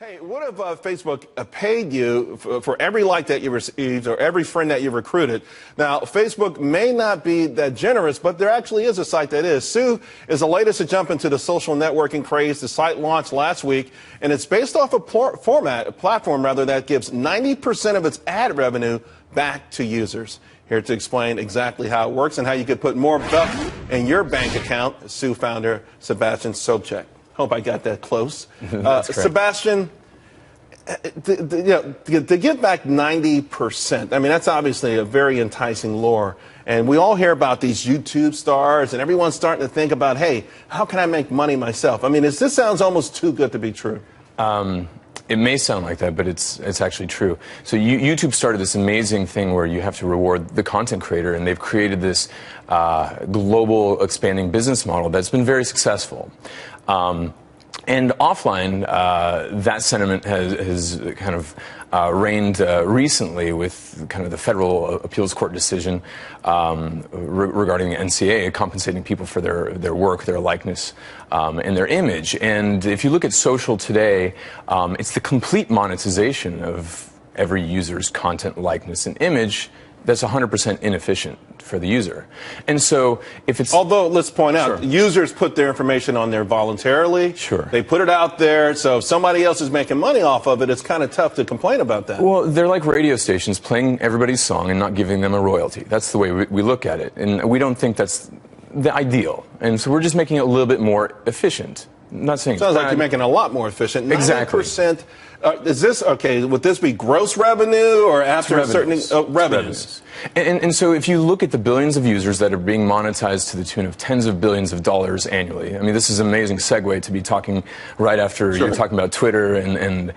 Hey, what if Facebook paid you for every like that you received or every friend that you recruited? Now, Facebook may not be that generous, but there actually is a site that is. Sue is the latest to jump into the social networking craze. The site launched last week, and it's based off a platform that gives 90% of its ad revenue back to users. Here to explain exactly how it works and how you could put more buck in your bank account, Sue founder Sebastian Sobczak. Hope I got that close. Sebastian, to give back 90%, I mean, that's obviously a very enticing lure. And we all hear about these YouTube stars, and everyone's starting to think about, hey, how can I make money myself? I mean, this sounds almost too good to be true. It may sound like that, but it's actually true. So YouTube started this amazing thing where you have to reward the content creator, and they've created this global expanding business model that's been very successful. And offline, that sentiment has kind of reigned recently with kind of the federal appeals court decision regarding the NCA compensating people for their work, their likeness, and their image. And if you look at social today, it's the complete monetization of every user's content, likeness, and image that's 100% inefficient for the user. And so if it's... Although, let's point out, users put their information on there voluntarily. Sure. They put it out there, so if somebody else is making money off of it, it's kind of tough to complain about that. Well, they're like radio stations playing everybody's song and not giving them a royalty. That's the way we look at it. And we don't think that's the ideal. And so we're just making it a little bit more efficient. I'm not saying sounds like you're making it a lot more efficient. Exactly. 90%. Is this, okay, would this be gross revenue or after a certain revenues? And so if you look at the billions of users that are being monetized to the tune of tens of billions of dollars annually, I mean, this is an amazing segue to be talking right after you're talking about Twitter and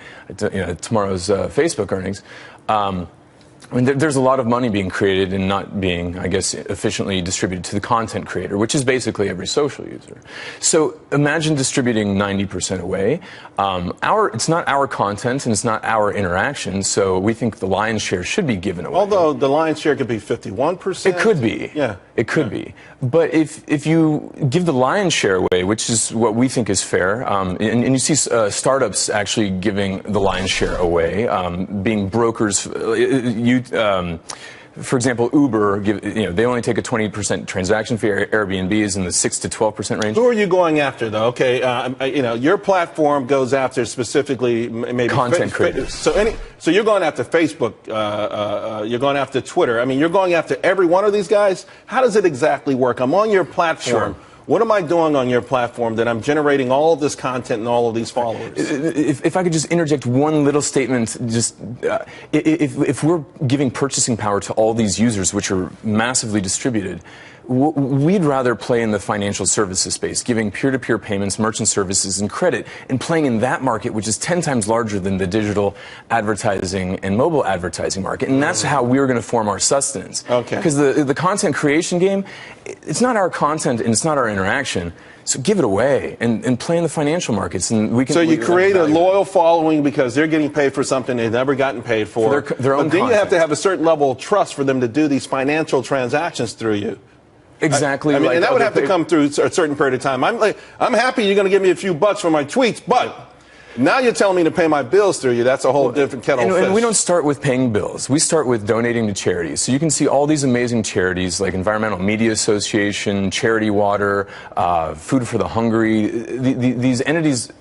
tomorrow's Facebook earnings. I mean, there's a lot of money being created and not being, I guess, efficiently distributed to the content creator, which is basically every social user. So imagine distributing 90% away. It's not our content and it's not our interaction, so we think the lion's share should be given away. Although the lion's share could be 51%. It could be. Yeah. It could be. But if you give the lion's share away, which is what we think is fair, and you see startups actually giving the lion's share away, being brokers, for example, Uber, they only take a 20% transaction fee. Airbnb is in the 6 to 12% range. Who are you going after, though? Okay, your platform goes after specifically maybe content creators. So you're going after Facebook. You're going after Twitter. I mean, you're going after every one of these guys. How does it exactly work? I'm on your platform. Sure. What am I doing on your platform that I'm generating all of this content and all of these followers? If I could just interject one little statement, just if we're giving purchasing power to all these users, which are massively distributed, we'd rather play in the financial services space, giving peer-to-peer payments, merchant services, and credit, and playing in that market, which is 10 times larger than the digital advertising and mobile advertising market. And that's how we're going to form our sustenance. Okay. Because the content creation game, it's not our content and it's not our interaction. So give it away and play in the financial markets, and we can. So you create a loyal following because they're getting paid for something they've never gotten paid for. Their own but then content. You have to have a certain level of trust for them to do these financial transactions through you. Exactly. I mean, and that would have to come through a certain period of time. I'm happy you're going to give me a few bucks for my tweets, but now you're telling me to pay my bills through you. That's a whole different kettle of fish. And we don't start with paying bills. We start with donating to charities. So you can see all these amazing charities like Environmental Media Association, Charity Water, Food for the Hungry. These entities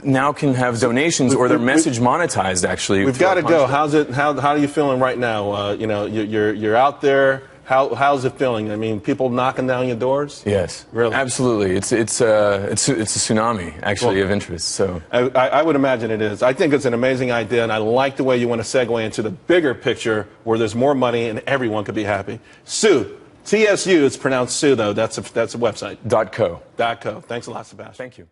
now can have donations or their message monetized. Actually, we've got to go. How are you feeling right now? You're out there. How's it feeling? I mean, people knocking down your doors? Yes, really, absolutely. It's a tsunami actually of interest. So I would imagine it is. I think it's an amazing idea, and I like the way you want to segue into the bigger picture where there's more money and everyone could be happy. Sue, TSU. It's pronounced Sue though. That's a website. .co. .co. Thanks a lot, Sebastian. Thank you.